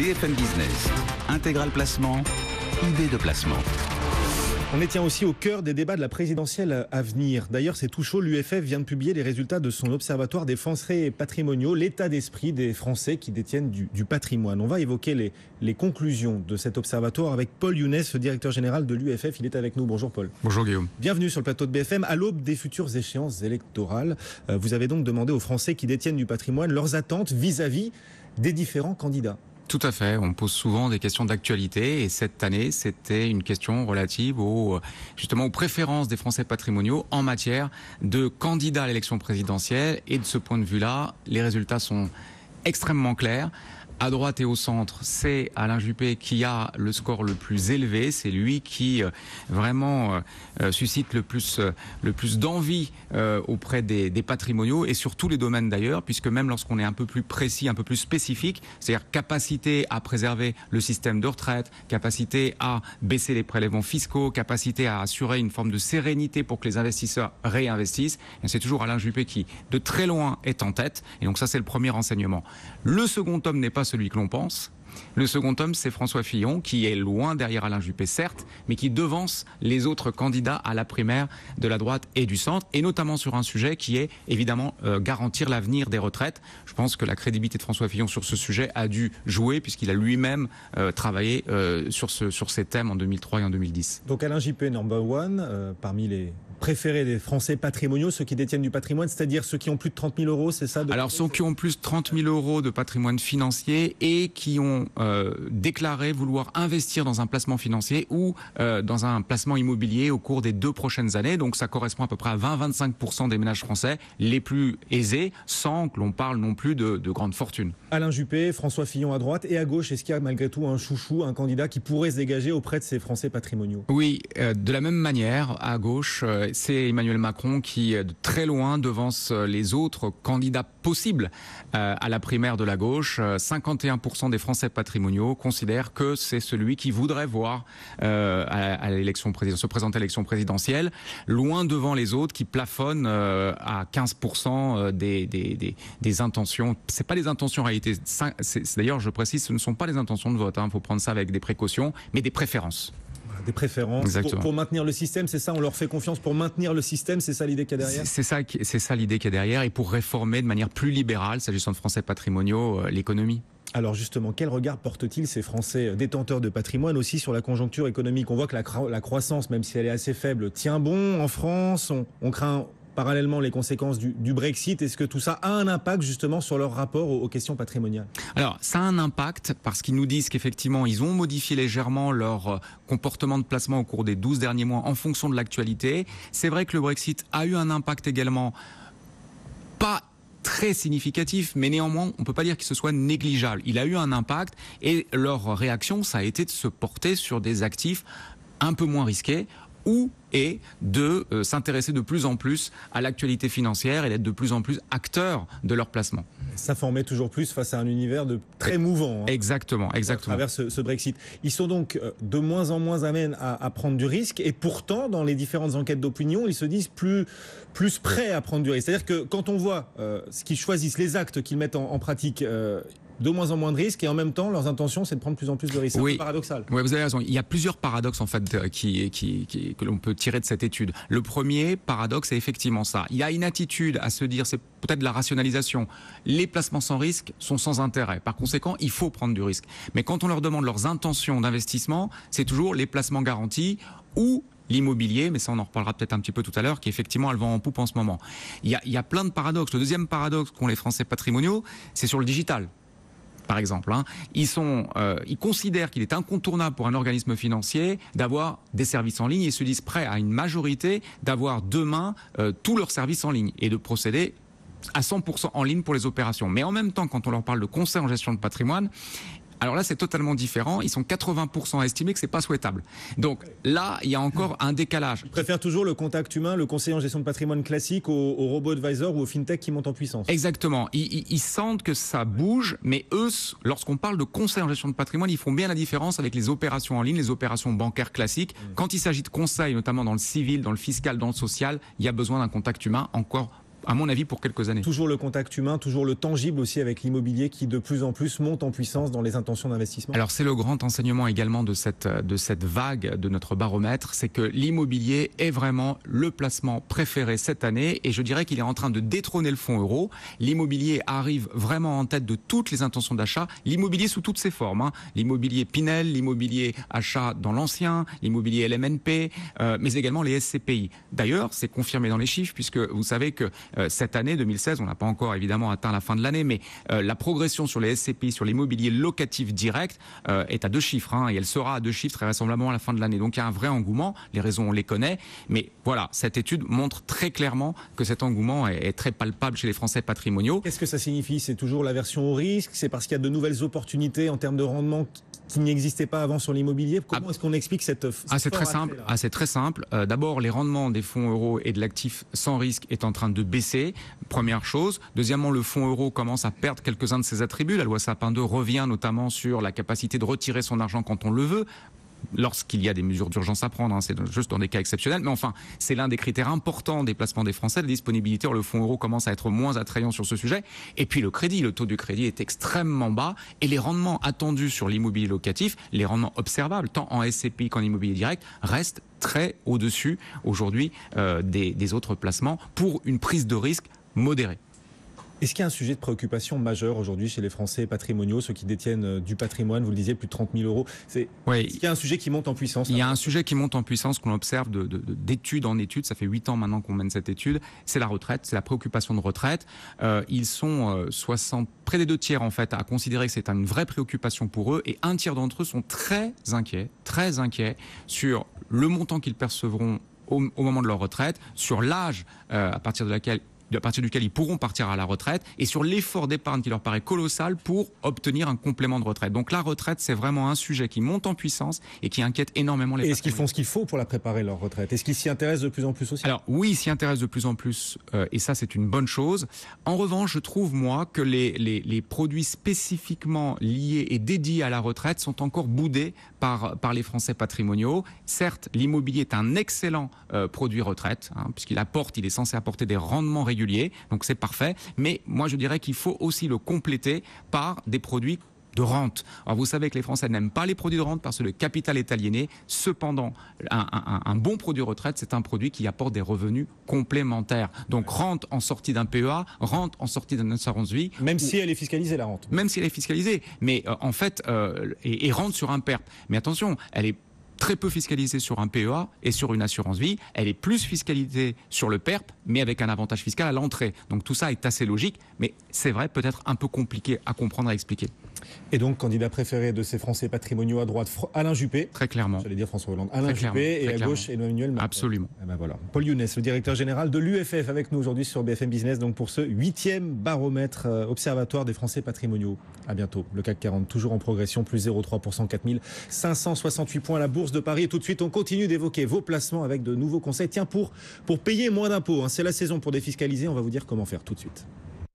BFM Business, Intégral Placement, idée de placement. On est aussi au cœur des débats de la présidentielle à venir. D'ailleurs, c'est tout chaud. L'UFF vient de publier les résultats de son observatoire des Français patrimoniaux, l'état d'esprit des Français qui détiennent du patrimoine. On va évoquer les conclusions de cet observatoire avec Paul Younes, directeur général de l'UFF. Il est avec nous. Bonjour Paul. Bonjour Guillaume. Bienvenue sur le plateau de BFM. À l'aube des futures échéances électorales, vous avez donc demandé aux Français qui détiennent du patrimoine leurs attentes vis-à-vis des différents candidats. Tout à fait, on pose souvent des questions d'actualité et cette année c'était une question relative justement aux préférences des Français patrimoniaux en matière de candidats à l'élection présidentielle, et de ce point de vue-là, les résultats sont extrêmement clairs. À droite et au centre, c'est Alain Juppé qui a le score le plus élevé. C'est lui qui vraiment suscite le plus d'envie auprès des patrimoniaux, et sur tous les domaines d'ailleurs, puisque même lorsqu'on est un peu plus précis, un peu plus spécifique, c'est-à-dire capacité à préserver le système de retraite, capacité à baisser les prélèvements fiscaux, capacité à assurer une forme de sérénité pour que les investisseurs réinvestissent, c'est toujours Alain Juppé qui, de très loin, est en tête. Et donc ça, c'est le premier renseignement. Le second tome n'est pas celui que l'on pense. Le second tome, c'est François Fillon, qui est loin derrière Alain Juppé, certes, mais qui devance les autres candidats à la primaire de la droite et du centre, et notamment sur un sujet qui est évidemment garantir l'avenir des retraites. Je pense que la crédibilité de François Fillon sur ce sujet a dû jouer, puisqu'il a lui-même travaillé sur ces thèmes en 2003 et en 2010. Donc Alain Juppé, number one, parmi les préférés des Français patrimoniaux, ceux qui détiennent du patrimoine, c'est-à-dire ceux qui ont plus de 30 000 euros, c'est ça? Alors ceux qui ont plus de 30 000 euros de patrimoine financier et qui ont déclaré vouloir investir dans un placement financier ou dans un placement immobilier au cours des 2 prochaines années. Donc ça correspond à peu près à 20-25% des ménages français les plus aisés, sans que l'on parle non plus de grandes fortunes. Alain Juppé, François Fillon à droite, et à gauche, est-ce qu'il y a malgré tout un chouchou, un candidat qui pourrait se dégager auprès de ces Français patrimoniaux? Oui, de la même manière, à gauche, c'est Emmanuel Macron qui, de très loin, devance les autres candidats possibles à la primaire de la gauche. 51% des Français patrimoniaux considèrent que c'est celui qui voudrait voir à l'élection présidentielle, se présenter à l'élection présidentielle, loin devant les autres qui plafonnent à 15% des intentions. C'est pas des intentions en réalité. D'ailleurs, je précise, ce ne sont pas des intentions de vote. Il faut prendre ça avec des précautions, mais des préférences. Des préférences pour maintenir le système, c'est ça? On leur fait confiance pour maintenir le système, c'est ça l'idée qu'il y a derrière? C'est ça l'idée qu'il y a derrière, et pour réformer de manière plus libérale, s'agissant de Français patrimoniaux, l'économie. Alors justement, quel regard portent-ils, ces Français détenteurs de patrimoine, aussi sur la conjoncture économique? On voit que la croissance, même si elle est assez faible, tient bon en France. On craint parallèlement les conséquences du Brexit. Est-ce que tout ça a un impact justement sur leur rapport aux questions patrimoniales? Alors, ça a un impact parce qu'ils nous disent qu'effectivement, ils ont modifié légèrement leur comportement de placement au cours des 12 derniers mois en fonction de l'actualité. C'est vrai que le Brexit a eu un impact également, pas très significatif, mais néanmoins, on ne peut pas dire qu'il se soit négligeable. Il a eu un impact, et leur réaction, ça a été de se porter sur des actifs un peu moins risqués, et de s'intéresser de plus en plus à l'actualité financière et d'être de plus en plus acteurs de leur placement. S'informer toujours plus face à un univers très mouvant. Exactement. À travers ce Brexit. Ils sont donc de moins en moins amènes à prendre du risque, et pourtant, dans les différentes enquêtes d'opinion, ils se disent plus prêts à prendre du risque. C'est-à-dire que quand on voit ce qu'ils choisissent, les actes qu'ils mettent en pratique, de moins en moins de risques, et en même temps, leurs intentions, c'est de prendre plus en plus de risques. C'est un peu paradoxal. Oui, vous avez raison. Il y a plusieurs paradoxes, en fait, que l'on peut tirer de cette étude. Le premier paradoxe, c'est effectivement ça. Il y a une attitude à se dire, c'est peut-être de la rationalisation. Les placements sans risque sont sans intérêt. Par conséquent, il faut prendre du risque. Mais quand on leur demande leurs intentions d'investissement, c'est toujours les placements garantis ou l'immobilier, mais ça on en reparlera peut-être un petit peu tout à l'heure, qui effectivement elle vend en poupe en ce moment. Il y a plein de paradoxes. Le deuxième paradoxe qu'ont les Français patrimoniaux, c'est sur le digital. Par exemple, ils considèrent qu'il est incontournable pour un organisme financier d'avoir des services en ligne, et se disent prêts à une majorité d'avoir demain tous leurs services en ligne et de procéder à 100% en ligne pour les opérations. Mais en même temps, quand on leur parle de conseil en gestion de patrimoine, alors là, c'est totalement différent. Ils sont 80% à estimer que c'est pas souhaitable. Donc là, il y a encore un décalage. Je préfère toujours le contact humain, le conseiller en gestion de patrimoine classique au robot advisor ou au fintech qui monte en puissance. Exactement. Ils sentent que ça bouge, mais eux, lorsqu'on parle de conseil en gestion de patrimoine, ils font bien la différence avec les opérations en ligne, les opérations bancaires classiques. Quand il s'agit de conseils, notamment dans le civil, dans le fiscal, dans le social, il y a besoin d'un contact humain encore à mon avis, pour quelques années. Toujours le contact humain, toujours le tangible aussi avec l'immobilier qui de plus en plus monte en puissance dans les intentions d'investissement. Alors c'est le grand enseignement également de cette vague de notre baromètre, c'est que l'immobilier est vraiment le placement préféré cette année et je dirais qu'il est en train de détrôner le fonds euro. L'immobilier arrive vraiment en tête de toutes les intentions d'achat, l'immobilier sous toutes ses formes, l'immobilier Pinel, l'immobilier achat dans l'ancien, l'immobilier LMNP, mais également les SCPI. D'ailleurs, c'est confirmé dans les chiffres puisque vous savez que cette année 2016, on n'a pas encore évidemment atteint la fin de l'année, mais la progression sur les SCPI, sur l'immobilier locatif direct est à 2 chiffres et elle sera à 2 chiffres très vraisemblablement à la fin de l'année. Donc il y a un vrai engouement, les raisons on les connaît, mais voilà, cette étude montre très clairement que cet engouement est très palpable chez les Français patrimoniaux. Qu'est-ce que ça signifie? C'est toujours l'aversion au risque? C'est parce qu'il y a de nouvelles opportunités en termes de rendement qui n'existaient pas avant sur l'immobilier? Comment est-ce qu'on explique cette c'est très simple. C'est très simple. D'abord, les rendements des fonds euros et de l'actif sans risque est en train de baisser. Première chose. Deuxièmement, le fonds euro commence à perdre quelques-uns de ses attributs. La loi Sapin 2 revient notamment sur la capacité de retirer son argent quand on le veut, lorsqu'il y a des mesures d'urgence à prendre, c'est juste dans des cas exceptionnels, mais enfin, c'est l'un des critères importants des placements des Français, la disponibilité. Le fonds euro commence à être moins attrayant sur ce sujet. Et puis le crédit, le taux du crédit est extrêmement bas et les rendements attendus sur l'immobilier locatif, les rendements observables, tant en SCPI qu'en immobilier direct, restent très au-dessus aujourd'hui des autres placements pour une prise de risque modérée. Est-ce qu'il y a un sujet de préoccupation majeur aujourd'hui chez les Français patrimoniaux, ceux qui détiennent du patrimoine, vous le disiez, plus de 30 000 euros? Oui. Est-ce qu'il y a un sujet qui monte en puissance? Il y a un sujet qui monte en puissance qu'on observe d'étude en étude. Ça fait 8 ans maintenant qu'on mène cette étude. C'est la retraite, c'est la préoccupation de retraite. Ils sont près des 2 tiers en fait à considérer que c'est une vraie préoccupation pour eux et 1 tiers d'entre eux sont très inquiets sur le montant qu'ils percevront au moment de leur retraite, sur l'âge à partir duquel ils pourront partir à la retraite et sur l'effort d'épargne qui leur paraît colossal pour obtenir un complément de retraite. Donc la retraite, c'est vraiment un sujet qui monte en puissance et qui inquiète énormément les patrimoniaux. Est-ce qu'ils font ce qu'il faut pour la préparer, leur retraite? Est-ce qu'ils s'y intéressent de plus en plus aussi? Alors oui, ils s'y intéressent de plus en plus et ça c'est une bonne chose. En revanche, je trouve moi que les produits spécifiquement liés et dédiés à la retraite sont encore boudés par les Français patrimoniaux. Certes, l'immobilier est un excellent produit retraite puisqu'il est censé apporter des rendements réguliers. Donc c'est parfait, mais moi je dirais qu'il faut aussi le compléter par des produits de rente. Alors vous savez que les Français n'aiment pas les produits de rente parce que le capital est aliéné. Cependant, un bon produit retraite, c'est un produit qui apporte des revenus complémentaires. Donc rente en sortie d'un PEA, rente en sortie d'une assurance vie. Même si elle est fiscalisée, la rente. Même si elle est fiscalisée, mais en fait, et rente sur un PERP. Mais attention, elle est très peu fiscalisée sur un PEA et sur une assurance vie. Elle est plus fiscalisée sur le PERP, mais avec un avantage fiscal à l'entrée. Donc tout ça est assez logique, mais c'est vrai, peut-être un peu compliqué à comprendre et à expliquer. Et donc, candidat préféré de ces Français patrimoniaux à droite, Alain Juppé. Très clairement. J'allais dire François Hollande. Alain Juppé et à gauche, Emmanuel Macron. Absolument. Et ben voilà. Paul Younes, le directeur général de l'UFF, avec nous aujourd'hui sur BFM Business, donc pour ce 8e baromètre observatoire des Français patrimoniaux. À bientôt. Le CAC 40, toujours en progression, plus 0,3%, 4568 points à la Bourse de Paris. Et tout de suite, on continue d'évoquer vos placements avec de nouveaux conseils. Tiens, pour payer moins d'impôts, c'est la saison pour défiscaliser. On va vous dire comment faire tout de suite.